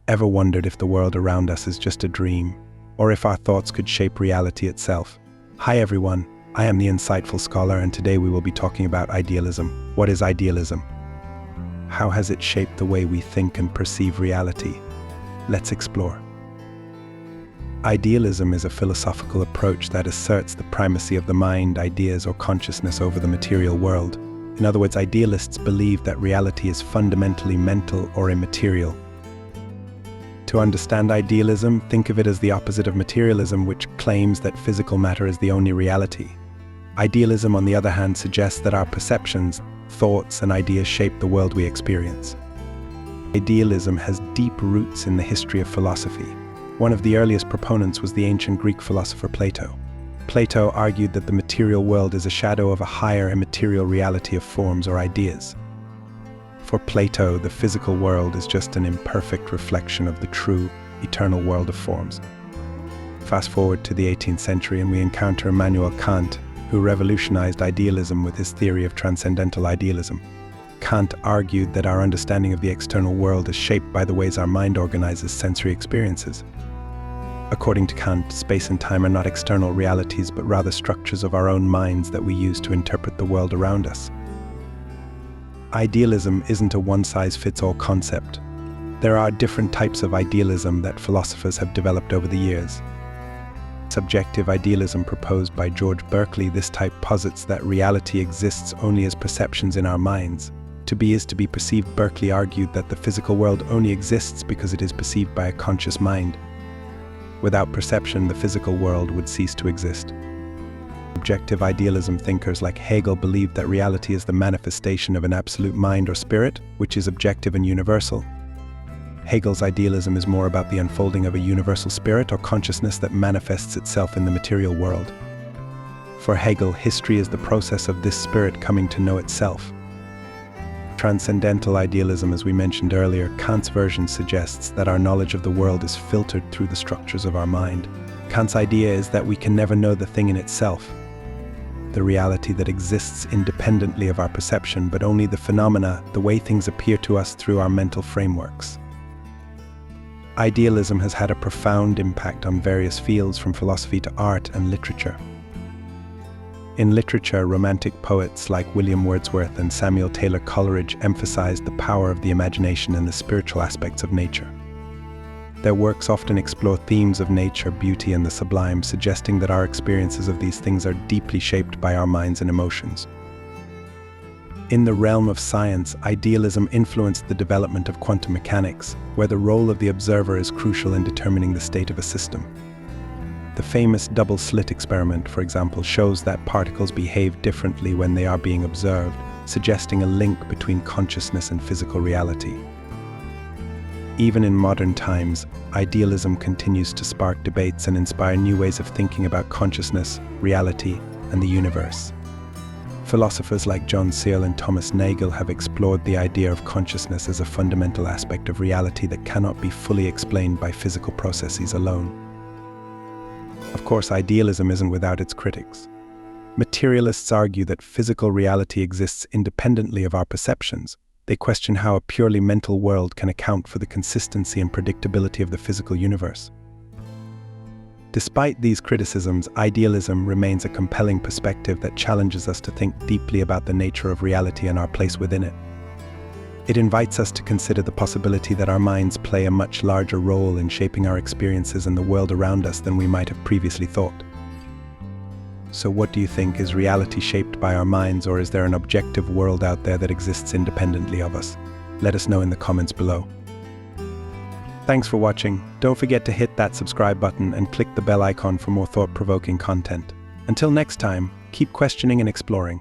Ever wondered if the world around us is just a dream, or if our thoughts could shape reality itself? Hi everyone, I am the insightful scholar, and today we will be talking about idealism. What is idealism? How has it shaped the way we think and perceive reality? Let's explore. Idealism is a philosophical approach that asserts the primacy of the mind, ideas, or consciousness over the material world. In other words, idealists believe that reality is fundamentally mental or immaterial. To understand idealism, think of it as the opposite of materialism, which claims that physical matter is the only reality. Idealism, on the other hand, suggests that our perceptions, thoughts, and ideas shape the world we experience. Idealism has deep roots in the history of philosophy. One of the earliest proponents was the ancient Greek philosopher Plato. Plato argued that the material world is a shadow of a higher immaterial reality of forms or ideas. For Plato, the physical world is just an imperfect reflection of the true, eternal world of forms. Fast forward to the 18th century and we encounter Immanuel Kant, who revolutionized idealism with his theory of transcendental idealism. Kant argued that our understanding of the external world is shaped by the ways our mind organizes sensory experiences. According to Kant, space and time are not external realities, but rather structures of our own minds that we use to interpret the world around us. Idealism isn't a one-size-fits-all concept. There are different types of idealism that philosophers have developed over the years. Subjective idealism, proposed by George Berkeley, this type posits that reality exists only as perceptions in our minds. To be is to be perceived. Berkeley argued that the physical world only exists because it is perceived by a conscious mind. Without perception, the physical world would cease to exist. Objective idealism thinkers like Hegel believed that reality is the manifestation of an absolute mind or spirit, which is objective and universal. Hegel's idealism is more about the unfolding of a universal spirit or consciousness that manifests itself in the material world. For Hegel, history is the process of this spirit coming to know itself. Transcendental idealism, as we mentioned earlier, Kant's version suggests that our knowledge of the world is filtered through the structures of our mind. Kant's idea is that we can never know the thing in itself, the reality that exists independently of our perception, but only the phenomena, the way things appear to us through our mental frameworks. Idealism has had a profound impact on various fields, from philosophy to art and literature. In literature, romantic poets like William Wordsworth and Samuel Taylor Coleridge emphasized the power of the imagination and the spiritual aspects of nature. Their works often explore themes of nature, beauty, and the sublime, suggesting that our experiences of these things are deeply shaped by our minds and emotions. In the realm of science, idealism influenced the development of quantum mechanics, where the role of the observer is crucial in determining the state of a system. The famous double-slit experiment, for example, shows that particles behave differently when they are being observed, suggesting a link between consciousness and physical reality. Even in modern times, idealism continues to spark debates and inspire new ways of thinking about consciousness, reality, and the universe. Philosophers like John Searle and Thomas Nagel have explored the idea of consciousness as a fundamental aspect of reality that cannot be fully explained by physical processes alone. Of course, idealism isn't without its critics. Materialists argue that physical reality exists independently of our perceptions. They question how a purely mental world can account for the consistency and predictability of the physical universe. Despite these criticisms, idealism remains a compelling perspective that challenges us to think deeply about the nature of reality and our place within it. It invites us to consider the possibility that our minds play a much larger role in shaping our experiences and the world around us than we might have previously thought. So what do you think? Is reality shaped by our minds, or is there an objective world out there that exists independently of us? Let us know in the comments below. Thanks for watching. Don't forget to hit that subscribe button and click the bell icon for more thought-provoking content. Until next time, keep questioning and exploring.